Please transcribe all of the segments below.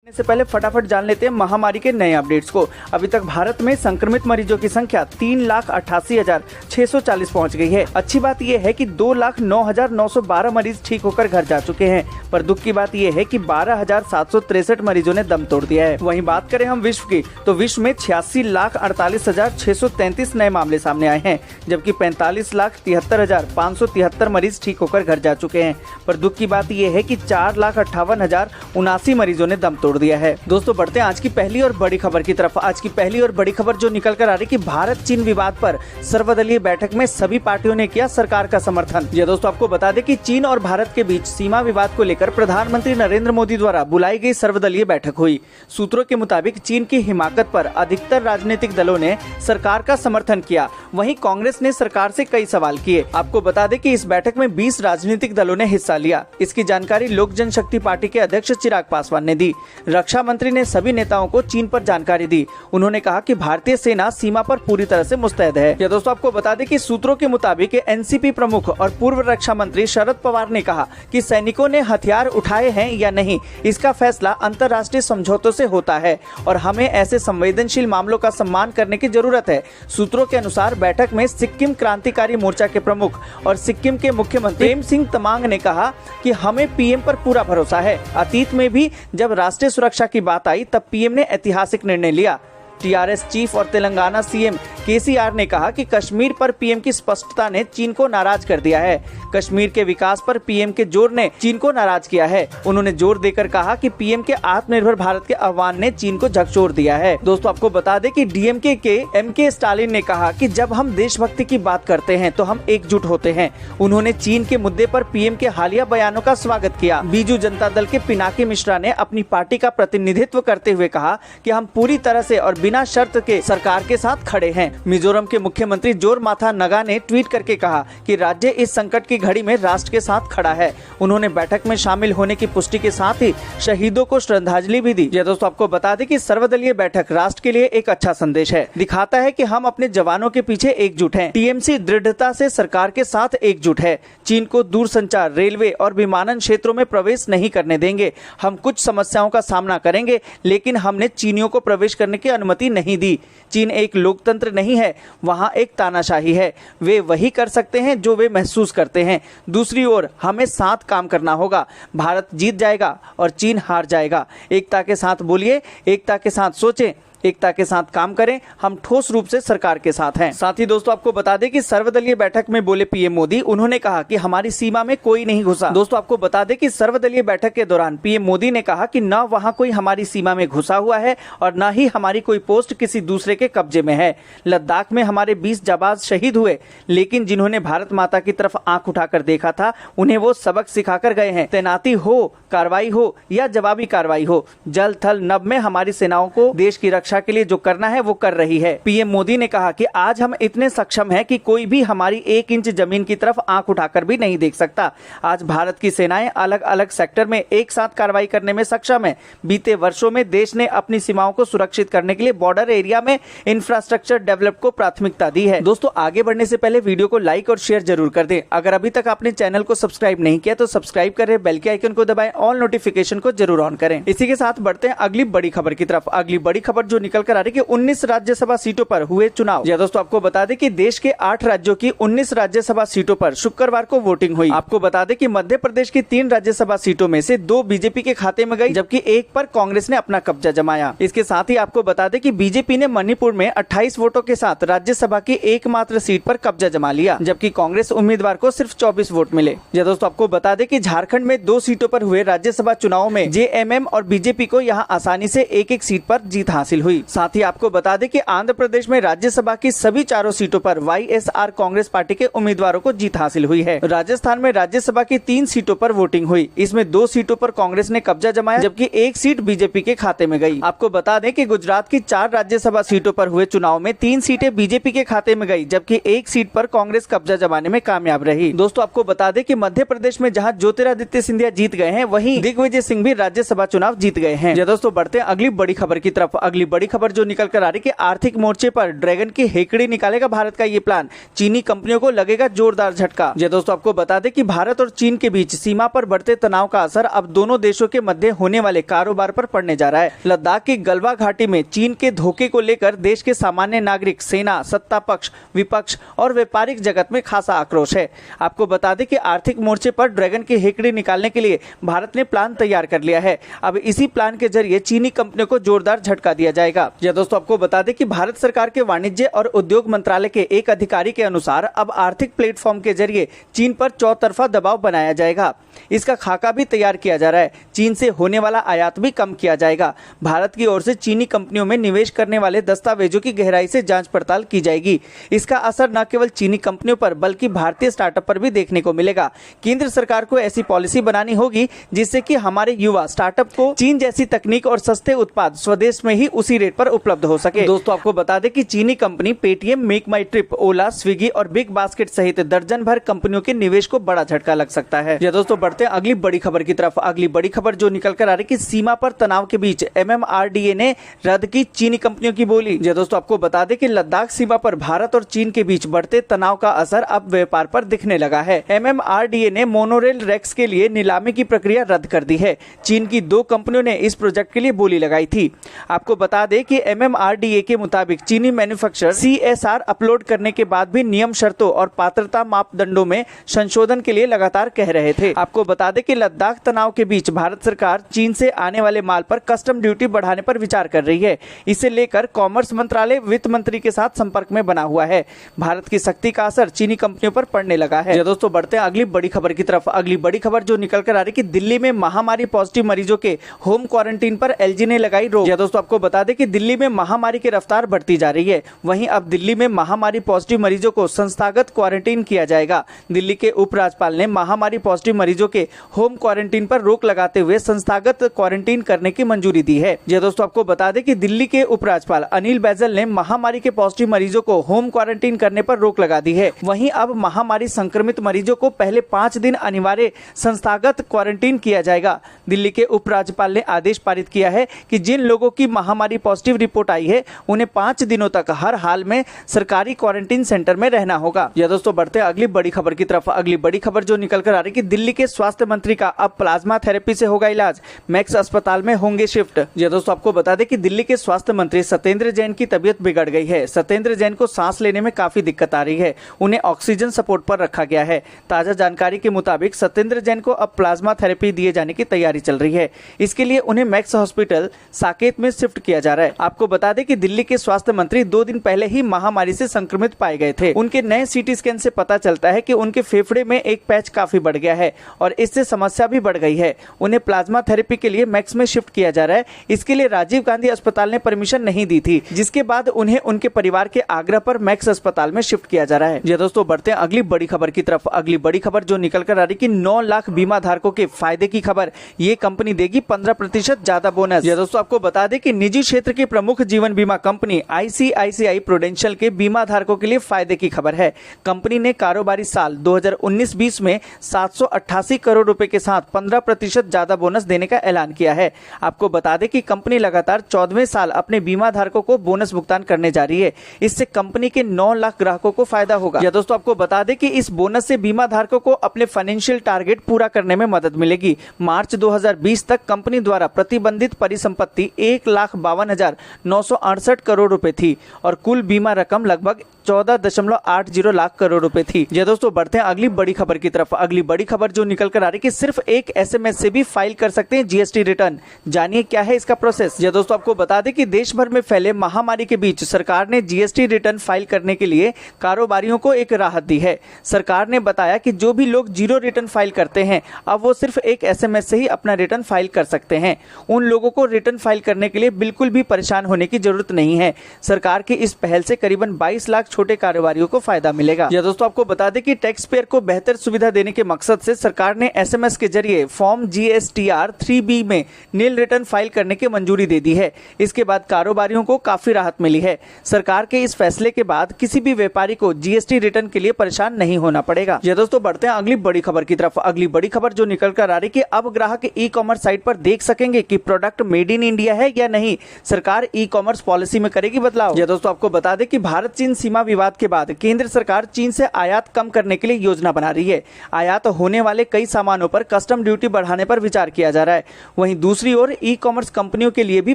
इससे पहले फटाफट जान लेते हैं महामारी के नए अपडेट्स को। अभी तक भारत में संक्रमित मरीजों की संख्या 3,88,640 पहुंच गई है। अच्छी बात यह है कि 2,09,912 मरीज ठीक होकर घर जा चुके हैं, पर दुख की बात यह है कि 12,763 मरीजों ने दम तोड़ दिया है। वहीं बात करें हम विश्व की, तो विश्व में 86,48,633 नए मामले सामने आए हैं, जबकि 45,73,573 मरीज ठीक होकर घर जा चुके हैं। पर दुख की बात यह है कि 4,58,079 मरीजों ने दम तोड़ दिया है। दोस्तों बढ़ते हैं आज की पहली और बड़ी खबर की तरफ। आज की पहली और बड़ी खबर जो निकल कर आ रही कि भारत चीन विवाद पर सर्वदलीय बैठक में सभी पार्टियों ने किया सरकार का समर्थन। यह दोस्तों आपको बता दें कि चीन और भारत के बीच सीमा विवाद को लेकर प्रधानमंत्री नरेंद्र मोदी द्वारा बुलाई गई सर्वदलीय बैठक हुई। सूत्रों के मुताबिक चीन की हिमाकत पर अधिकतर राजनीतिक दलों ने सरकार का समर्थन किया, वहीं कांग्रेस ने सरकार से कई सवाल किए। आपको बता दें कि इस बैठक में 20 राजनीतिक दलों ने हिस्सा लिया। इसकी जानकारी लोक जनशक्ति पार्टी के अध्यक्ष चिराग पासवान ने दी। रक्षा मंत्री ने सभी नेताओं को चीन पर जानकारी दी। उन्होंने कहा कि भारतीय सेना सीमा पर पूरी तरह से मुस्तैद है। यह दोस्तों आपको बता दें कि सूत्रों के मुताबिक एनसीपी प्रमुख और पूर्व रक्षा मंत्री शरद पवार ने कहा कि सैनिकों ने हथियार उठाए हैं या नहीं, इसका फैसला अंतर्राष्ट्रीय समझौतों से होता है और हमें ऐसे संवेदनशील मामलों का सम्मान करने की जरूरत है। सूत्रों के अनुसार बैठक में सिक्किम क्रांतिकारी मोर्चा के प्रमुख और सिक्किम के मुख्यमंत्री प्रेम सिंह तमांग ने कहा कि हमें पीएम पर पूरा भरोसा है। अतीत में भी जब राष्ट्रीय सुरक्षा की बात आई तब पीएम ने ऐतिहासिक निर्णय लिया। टीआरएस चीफ और तेलंगाना सीएम केसीआर ने कहा कि कश्मीर पर पीएम की स्पष्टता ने चीन को नाराज कर दिया है। कश्मीर के विकास पर पीएम के जोर ने चीन को नाराज किया है। उन्होंने जोर देकर कहा कि पीएम के आत्मनिर्भर भारत के आह्वान ने चीन को झकझोर दिया है। दोस्तों आपको बता दें कि डीएमके के एमके स्टालिन ने कहा कि जब हम देशभक्ति की बात करते हैं तो हम एकजुट होते हैं। उन्होंने चीन के मुद्दे पर पीएम के हालिया बयानों का स्वागत किया। बीजू जनता दल के पिनाकी मिश्रा ने अपनी पार्टी का प्रतिनिधित्व करते हुए कहा कि हम पूरी तरह से और बिना शर्त के सरकार के साथ खड़े हैं। मिजोरम के मुख्यमंत्री जोरमाथा नगा ने ट्वीट करके कहा कि राज्य इस संकट की घड़ी में राष्ट्र के साथ खड़ा है। उन्होंने बैठक में शामिल होने की पुष्टि के साथ ही शहीदों को श्रद्धांजलि भी दी। यह दोस्तों आपको बता दें कि सर्वदलीय बैठक राष्ट्र के लिए एक अच्छा संदेश है, दिखाता है कि हम अपने जवानों के पीछे एकजुट हैं। टीएमसी दृढ़ता से सरकार के साथ एकजुट है। चीन को दूरसंचार, रेलवे और विमानन क्षेत्रों में प्रवेश नहीं करने देंगे। हम कुछ समस्याओं का सामना करेंगे, लेकिन हमने चीनियों को प्रवेश करने की अनुमति नहीं दी। चीन एक लोकतंत्र नहीं है, वहां एक तानाशाही है। वे वही कर सकते हैं जो वे महसूस करते हैं। दूसरी ओर हमें साथ काम करना होगा। भारत जीत जाएगा और चीन हार जाएगा। एकता के साथ बोलिए, एकता के साथ सोचें, एकता के साथ काम करें। हम ठोस रूप से सरकार के साथ हैं। साथ ही दोस्तों आपको बता दें कि सर्वदलीय बैठक में बोले पीएम मोदी, उन्होंने कहा कि हमारी सीमा में कोई नहीं घुसा। दोस्तों आपको बता दें कि सर्वदलीय बैठक के दौरान पीएम मोदी ने कहा कि न वहां कोई हमारी सीमा में घुसा हुआ है और न ही हमारी कोई पोस्ट किसी दूसरे के कब्जे में है। लद्दाख में हमारे 20 जाबाज शहीद हुए, लेकिन जिन्होंने भारत माता की तरफ आंख उठाकर देखा था, उन्हें वो सबक सिखाकर गए हैं। तैनाती हो, कार्रवाई हो या जवाबी कार्रवाई हो, जल थल नभ में हमारी सेनाओं को देश की रक्षा के लिए जो करना है वो कर रही है। पीएम मोदी ने कहा कि आज हम इतने सक्षम हैं कि कोई भी हमारी 1 इंच जमीन की तरफ आंख उठाकर भी नहीं देख सकता। आज भारत की सेनाएं अलग अलग सेक्टर में एक साथ कार्रवाई करने में सक्षम है। बीते वर्षों में देश ने अपनी सीमाओं को सुरक्षित करने के लिए बॉर्डर एरिया में इंफ्रास्ट्रक्चर डेवलप को प्राथमिकता दी है। दोस्तों आगे बढ़ने से पहले वीडियो को लाइक और शेयर जरूर कर दें। अगर अभी तक आपने चैनल को सब्सक्राइब नहीं किया तो सब्सक्राइब करें, बेल के आइकन को दबाएं, ऑल नोटिफिकेशन को जरूर ऑन करें। इसी के साथ बढ़ते हैं अगली बड़ी खबर की तरफ। अगली बड़ी खबर जो निकल कर आ रही है कि 19 राज्यसभा सीटों पर हुए चुनाव। या दोस्तों आपको बता दें कि देश के 8 राज्यों की 19 राज्यसभा सीटों पर शुक्रवार को वोटिंग हुई। आपको बता दें कि मध्य प्रदेश की 3 राज्यसभा सीटों में से 2 बीजेपी के खाते में गई, जबकि 1 पर कांग्रेस ने अपना कब्जा जमाया। इसके साथ ही आपको बता दें कि बीजेपी ने मणिपुर में 28 वोटों के साथ राज्यसभा की एकमात्र सीट पर कब्जा जमा लिया, जबकि कांग्रेस उम्मीदवार को सिर्फ 24 वोट मिले। या दोस्तों आपको बता दें कि झारखंड में 2 सीटों पर हुए राज्यसभा चुनाव में जेएमएम और बीजेपी को यहां आसानी से एक-एक सीट पर जीत हासिल हुई। साथ ही आपको बता दें कि आंध्र प्रदेश में राज्यसभा की सभी 4 सीटों पर वाईएसआर कांग्रेस पार्टी के उम्मीदवारों को जीत हासिल हुई है। राजस्थान में राज्यसभा की 3 सीटों पर वोटिंग हुई। इसमें 2 सीटों पर कांग्रेस ने कब्जा जमाया, जबकि 1 सीट बीजेपी के खाते में गई। आपको बता दें कि गुजरात की 4 राज्यसभा सीटों पर हुए चुनाव में 3 सीटें बीजेपी के खाते में गई, जबकि 1 सीट पर कांग्रेस कब्जा जमाने में कामयाब रही। दोस्तों आपको बता दें कि मध्य प्रदेश में जहां ज्योतिरादित्य सिंधिया जीत गए हैं, वहीं दिग्विजय सिंह भी राज्यसभा चुनाव जीत गए हैं। दोस्तों बढ़ते हैं अगली बड़ी खबर की तरफ। अगली बड़ी खबर जो निकल कर आ रही कि आर्थिक मोर्चे पर ड्रैगन की हेकड़ी निकालेगा भारत का ये प्लान, चीनी कंपनियों को लगेगा जोरदार झटका। जी दोस्तों, आपको बता दें कि भारत और चीन के बीच सीमा पर बढ़ते तनाव का असर अब दोनों देशों के मध्य होने वाले कारोबार पर पड़ने जा रहा है। लद्दाख की गलवा घाटी में चीन के धोखे को लेकर देश के सामान्य नागरिक, सेना, सत्ता पक्ष, विपक्ष और व्यापारिक जगत में खासा आक्रोश है। आपको बता दें कि आर्थिक मोर्चे पर ड्रैगन की हेकड़ी निकालने के लिए भारत ने प्लान तैयार कर लिया है। अब इसी प्लान के जरिए चीनी कंपनियों को जोरदार झटका दिया जाएगा। जी दोस्तों, आपको बता दें कि भारत सरकार के वाणिज्य और उद्योग मंत्रालय के एक अधिकारी के अनुसार अब आर्थिक प्लेटफॉर्म के जरिए चीन पर चौतरफा दबाव बनाया जाएगा। इसका खाका भी तैयार किया जा रहा है। चीन से होने वाला आयात भी कम किया जाएगा। भारत की ओर से चीनी कंपनियों में निवेश करने वाले दस्तावेजों की गहराई से जांच पड़ताल की जाएगी। इसका असर न केवल चीनी कंपनियों पर बल्कि भारतीय स्टार्टअप पर भी देखने को मिलेगा। केंद्र सरकार को ऐसी पॉलिसी बनानी होगी जिससे कि हमारे युवा स्टार्टअप को चीन जैसी तकनीक और सस्ते उत्पाद स्वदेश में ही उसी रेट पर उपलब्ध हो सके। दोस्तों, आपको बता दें कि चीनी कंपनी पेटीएम, मेक माई ट्रिप, ओला, स्विगी और बिग बास्केट सहित दर्जन भर कंपनियों के निवेश को बड़ा झटका लग सकता है। दोस्तों, बढ़ते हैं अगली बड़ी खबर की तरफ। अगली बड़ी खबर जो निकल कर आ रही कि सीमा पर तनाव के बीच MMRDA ने रद्द की चीनी कंपनियों की बोली। दोस्तों, आपको बता दें कि लद्दाख सीमा पर भारत और चीन के बीच बढ़ते तनाव का असर अब व्यापार पर दिखने लगा है। MMRDA ने मोनोरेल रेक्स के लिए नीलामी की प्रक्रिया रद्द कर दी है। चीन की 2 कंपनियों ने इस प्रोजेक्ट के लिए बोली लगाई थी। आपको बता दें कि MMRDA के मुताबिक चीनी मैन्युफैक्चरर CSR अपलोड करने के बाद भी नियम, शर्तों और पात्रता मापदंडों में संशोधन के लिए लगातार कह रहे थे। आपको बता दें कि लद्दाख तनाव के बीच भारत सरकार चीन से आने वाले माल पर कस्टम ड्यूटी बढ़ाने पर विचार कर रही है। इसे लेकर कॉमर्स मंत्रालय वित्त मंत्री के साथ संपर्क में बना हुआ है। भारत की सख्ती का असर चीनी कंपनियों पर पड़ने लगा है। दोस्तों, बढ़ते हैं अगली बड़ी खबर की तरफ। अगली बड़ी खबर जो निकल कर आ रही कि दिल्ली में महामारी पॉजिटिव मरीजों के होम क्वारंटीन पर LG ने लगाई रोक। दोस्तों, आपको बता दें कि दिल्ली में महामारी की रफ्तार बढ़ती जा रही है। वहीं अब दिल्ली में महामारी पॉजिटिव मरीजों को संस्थागत क्वारंटीन किया जाएगा। दिल्ली के उपराज्यपाल ने महामारी पॉजिटिव मरीजों के होम क्वारंटीन पर रोक लगाते हुए संस्थागत क्वारंटीन करने की मंजूरी दी है। दोस्तों, आपको बता दें कि दिल्ली के उपराज्यपाल अनिल बैजल ने महामारी के पॉजिटिव मरीजों को होम क्वारंटीन करने पर रोक लगा दी है। वहीं अब महामारी संक्रमित मरीजों को पहले 5 दिन अनिवार्य संस्थागत क्वारंटीन किया जाएगा। दिल्ली के उपराज्यपाल ने आदेश पारित किया है कि जिन लोगों की महामारी पॉजिटिव रिपोर्ट आई है उन्हें 5 दिनों तक हर हाल में सरकारी क्वारंटीन सेंटर में रहना होगा। दोस्तों, बढ़ते हैं अगली बड़ी खबर की तरफ। अगली बड़ी खबर जो निकल कर आ रही कि दिल्ली के स्वास्थ्य मंत्री का अब प्लाज्मा थेरेपी से होगा इलाज, मैक्स अस्पताल में होंगे शिफ्ट। दोस्तों, आपको बता दें कि दिल्ली के स्वास्थ्य मंत्री सत्येंद्र जैन की तबीयत बिगड़ गई है। सत्येंद्र जैन को सांस लेने में काफी दिक्कत आ रही है। उन्हें ऑक्सीजन सपोर्ट पर रखा गया है। ताजा जानकारी के मुताबिक सत्येंद्र जैन को अब प्लाज्मा थेरेपी दिए जाने की तैयारी चल रही है। इसके लिए उन्हें मैक्स हॉस्पिटल साकेत में शिफ्ट किया जा रहा है। आपको बता दें कि दिल्ली के स्वास्थ्य मंत्री 2 दिन पहले ही महामारी से संक्रमित पाए गए थे। उनके नए CT स्कैन से पता चलता है कि उनके फेफड़े में एक पैच काफी बढ़ गया है और इससे समस्या भी बढ़ गई है। उन्हें प्लाज्मा थेरेपी के लिए मैक्स में शिफ्ट किया जा रहा है। इसके लिए राजीव गांधी अस्पताल ने परमिशन नहीं दी थी, जिसके बाद उन्हें उनके परिवार के आग्रह पर मैक्स अस्पताल में शिफ्ट किया जा रहा है। दोस्तों, बढ़ते हैं अगली बड़ी खबर की तरफ। अगली बड़ी खबर जो निकल कर आ रही कि 9 लाख बीमा धारकों के फायदे की खबर, ये कंपनी देगी 15% ज्यादा बोनस। दोस्तों, आपको बता दें कि निजी क्षेत्र की प्रमुख जीवन बीमा कंपनी ICICI प्रूडेंशियल के बीमा धारकों के लिए फायदे की खबर है। कंपनी ने कारोबारी साल 2019-20 में 788 करोड़ रुपए के साथ 15% ज्यादा बोनस देने का ऐलान किया है। आपको बता दें कि कंपनी लगातार 14वें साल अपने बीमा धारकों को बोनस भुगतान करने जा रही है। इससे कंपनी के 9 लाख ग्राहकों को फायदा होगा। दोस्तों, आपको बता दें कि इस बोनस से बीमा धारकों को अपने फाइनेंशियल टारगेट पूरा करने में मदद मिलेगी। मार्च 2020 तक कंपनी द्वारा प्रतिबंधित परिसंपत्ति 1,52,968 करोड़ रुपए थी और कुल बीमा रकम लगभग 14.80 लाख करोड़ रुपए थी। दोस्तों, बढ़ते हैं अगली बड़ी खबर की तरफ। अगली बड़ी खबर जो निकल कर आ रही कि सिर्फ एक SMS से भी फाइल कर सकते हैं GST रिटर्न। जानिए क्या है इसका प्रोसेस। दोस्तों, आपको बता दें कि देश भर में फैले महामारी के बीच सरकार ने GST रिटर्न फाइल करने के लिए कारोबारियों को एक राहत दी है। सरकार ने बताया कि जो भी लोग 0 रिटर्न फाइल करते हैं अब वो सिर्फ एक SMS से ही अपना रिटर्न फाइल कर सकते हैं। उन लोगों को रिटर्न फाइल करने के लिए बिल्कुल भी परेशान होने की जरूरत नहीं है। सरकार की इस पहल से करीबन 22 लाख छोटे कारोबारियों को फायदा मिलेगा। या दोस्तों आपको बता दें कि टैक्स पेयर को बेहतर सुविधा देने के मकसद से सरकार ने SMS के जरिए फॉर्म GSTR 3B में नील रिटर्न फाइल करने की मंजूरी दे दी है। इसके बाद कारोबारियों को काफी राहत मिली है। सरकार के इस फैसले के बाद किसी भी व्यापारी को GST रिटर्न के लिए परेशान नहीं होना पड़ेगा। ये दोस्तों बढ़ते हैं अगली बड़ी खबर की तरफ। अगली बड़ी खबर जो निकल कर आ रही कि अब ग्राहक ई-कॉमर्स साइट पर देख सकेंगे कि प्रोडक्ट मेड इन इंडिया है या नहीं। सरकार ई-कॉमर्स पॉलिसी में करेगी बदलाव। ये दोस्तों आपको बता दें कि भारत चीन सीमा विवाद के बाद केंद्र सरकार चीन से आयात कम करने के लिए योजना बना रही है। आयात होने वाले कई सामानों पर कस्टम ड्यूटी बढ़ाने पर विचार किया जा रहा है। वहीं दूसरी ओर ई-कॉमर्स कंपनियों के लिए भी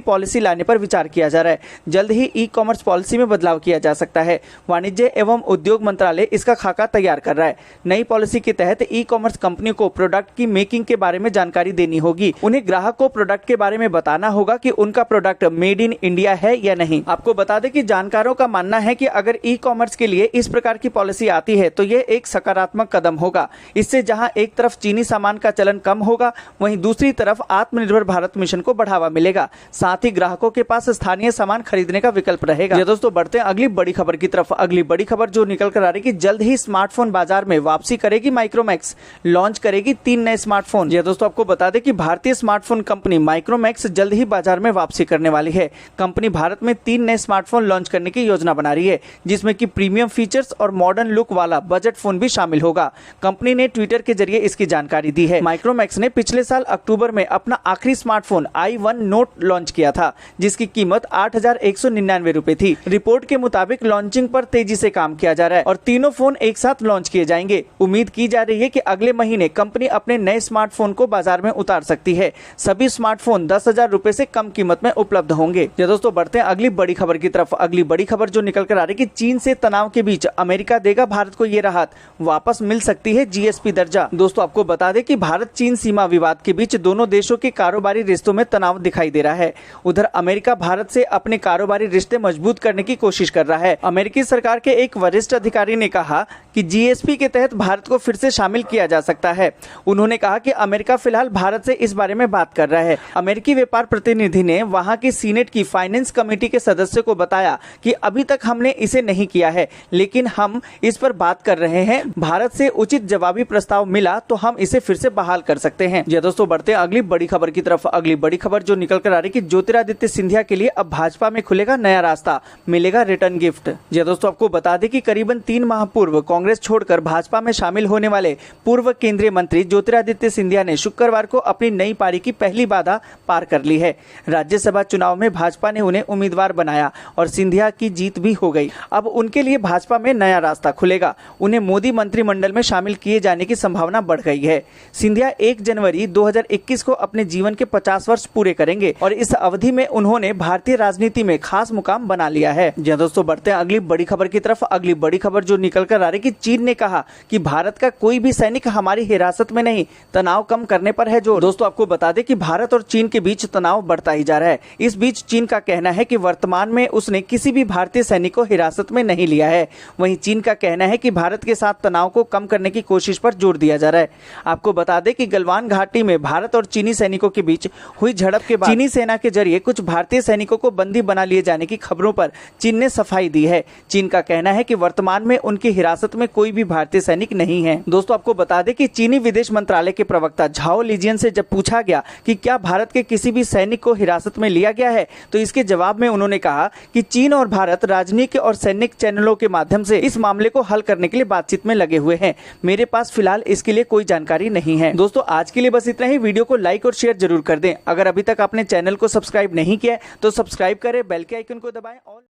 पॉलिसी लाने पर विचार किया जा रहा है। जल्द ही ई-कॉमर्स पॉलिसी में बदलाव किया जा सकता है। वाणिज्य एवं उद्योग मंत्रालय इसका खाका तैयार कर रहा है। नई पॉलिसी के तहत ई-कॉमर्स कंपनियों को प्रोडक्ट की मेकिंग के बारे में जानकारी देनी होगी। उन्हें ग्राहक को प्रोडक्ट के बारे में बताना होगा कि उनका प्रोडक्ट मेड इन इंडिया है या नहीं। आपको बता दें कि जानकारों का मानना है कि अगर ई-कॉमर्स के लिए इस प्रकार की पॉलिसी आती है तो यह एक सकारात्मक कदम होगा। इससे जहां एक तरफ चीनी सामान का चलन कम होगा, वहीं दूसरी तरफ आत्मनिर्भर भारत मिशन को बढ़ावा मिलेगा। साथ ही ग्राहकों के पास स्थानीय सामान खरीदने का विकल्प रहेगा। ये दोस्तों बढ़ते हैं अगली बड़ी खबर की तरफ। अगली बड़ी खबर जो निकल कर आ रही कि जल्द ही स्मार्टफोन बाजार में वापसी करेगी माइक्रोमैक्स, लॉन्च करेगी 3 नए स्मार्टफोन। ये दोस्तों आपको बता दें कि भारतीय स्मार्टफोन कंपनी माइक्रोमैक्स जल्द ही बाजार में वापसी करने वाली है। कंपनी भारत में 3 नए स्मार्टफोन लॉन्च करने की योजना बना रही है, जिसमें कि प्रीमियम फीचर्स और मॉडर्न लुक वाला बजट फोन भी शामिल होगा। कंपनी ने ट्विटर के जरिए इसकी जानकारी दी है। माइक्रोमैक्स ने पिछले साल अक्टूबर में अपना आखिरी स्मार्टफोन i1 नोट लॉन्च किया था, जिसकी कीमत 8,199 रुपए थी। रिपोर्ट के मुताबिक लॉन्चिंग पर तेजी से काम किया जा रहा है और तीनों फोन एक साथ लॉन्च किए जाएंगे। उम्मीद की जा रही है कि अगले महीने कंपनी अपने नए स्मार्टफोन को बाजार में उतार सकती है। सभी स्मार्टफोन 10,000 रुपए से कम कीमत में उपलब्ध होंगे। ये दोस्तों बढ़ते हैं अगली बड़ी खबर की तरफ। अगली बड़ी खबर जो निकल कर आ रही कि चीन से तनाव के बीच अमेरिका देगा भारत को ये राहत, वापस मिल सकती है GSP दर्जा। दोस्तों आपको बता दें कि भारत चीन सीमा विवाद के बीच दोनों देशों के कारोबारी रिश्तों में तनाव दिखाई दे रहा है। उधर अमेरिका भारत से अपने कारोबारी रिश्ते मजबूत करने की कोशिश कर रहा है। अमेरिकी सरकार के एक वरिष्ठ अधिकारी ने कहा कि GSP के तहत भारत को फिर से शामिल किया जा सकता है। उन्होंने कहा कि अमेरिका फिलहाल भारत से इस बारे में बात कर रहा है। अमेरिकी व्यापार प्रतिनिधि ने वहां की सीनेट की फाइनेंस कमेटी के सदस्य को बताया कि अभी तक हमने इसे नहीं किया है, लेकिन हम इस पर बात कर रहे हैं। भारत से उचित जवाबी प्रस्ताव मिला तो हम इसे फिर से बहाल कर सकते हैं। ये दोस्तों बढ़ते हैं अगली बड़ी खबर की तरफ। अगली बड़ी खबर जो निकल कर आ रही कि ज्योतिरादित्य सिंधिया के लिए अब भाजपा में खुलेगा नया रास्ता, मिलेगा रिटर्न गिफ्ट। ये दोस्तों आपको बता दें कि करीबन 3 माह पूर्व कांग्रेस छोड़कर भाजपा में शामिल होने वाले पूर्व केंद्रीय मंत्री ज्योतिरादित्य सिंधिया ने शुक्रवार को अपनी नई पारी की पहली बाधा पार कर ली है। राज्यसभा चुनाव में भाजपा ने उन्हें उम्मीदवार बनाया और सिंधिया की जीत भी हो गई। अब उनके लिए भाजपा में नया रास्ता खुलेगा। उन्हें मोदी मंत्रिमंडल में शामिल किए जाने की संभावना बढ़ गई है। सिंधिया 1 जनवरी 2021 को अपने जीवन के 50 वर्ष पूरे करेंगे और इस अवधि में उन्होंने भारतीय राजनीति में खास मुकाम बना लिया है। जी दोस्तों बढ़ते हैं अगली बड़ी खबर की तरफ। अगली बड़ी खबर जो निकल कर आ रही कि चीन ने कहा कि भारत का कोई भी सैनिक हमारी हिरासत में नहीं, तनाव कम करने पर है जोर। दोस्तों आपको बता दें कि भारत और चीन के बीच तनाव बढ़ता ही जा रहा है। इस बीच चीन का कहना है कि वर्तमान में उसने किसी भी भारतीय सैनिक को हिरासत में नहीं लिया है। वहीं चीन का कहना है कि भारत के साथ तनाव को कम करने की कोशिश पर जोर दिया जा रहा है। आपको बता दें कि गलवान घाटी में भारत और चीनी सैनिकों के बीच हुई झड़प के बाद चीनी सेना के जरिए कुछ भारतीय सैनिकों को बंदी बना लिए जाने की खबरों पर चीन ने सफाई दी है। चीन का कहना है कि वर्तमान में उनकी हिरासत में कोई भी भारतीय सैनिक नहीं है। दोस्तों आपको बता दें कि चीनी विदेश मंत्रालय के प्रवक्ता झाओ लिजियन से जब पूछा गया कि क्या भारत के किसी भी सैनिक को हिरासत में लिया गया है, तो इसके जवाब में उन्होंने कहा कि चीन और भारत राजनीतिक और सैनिक चैनलों के माध्यम से इस मामले को हल करने के लिए बातचीत में लगे हुए हैं। मेरे पास फिलहाल इसके लिए कोई जानकारी नहीं है। दोस्तों आज के लिए बस इतना ही। वीडियो को लाइक और शेयर जरूर कर दें। अगर अभी तक आपने चैनल को सब्सक्राइब नहीं किया तो सब्सक्राइब करें, बेल के आइकन को दबाएं और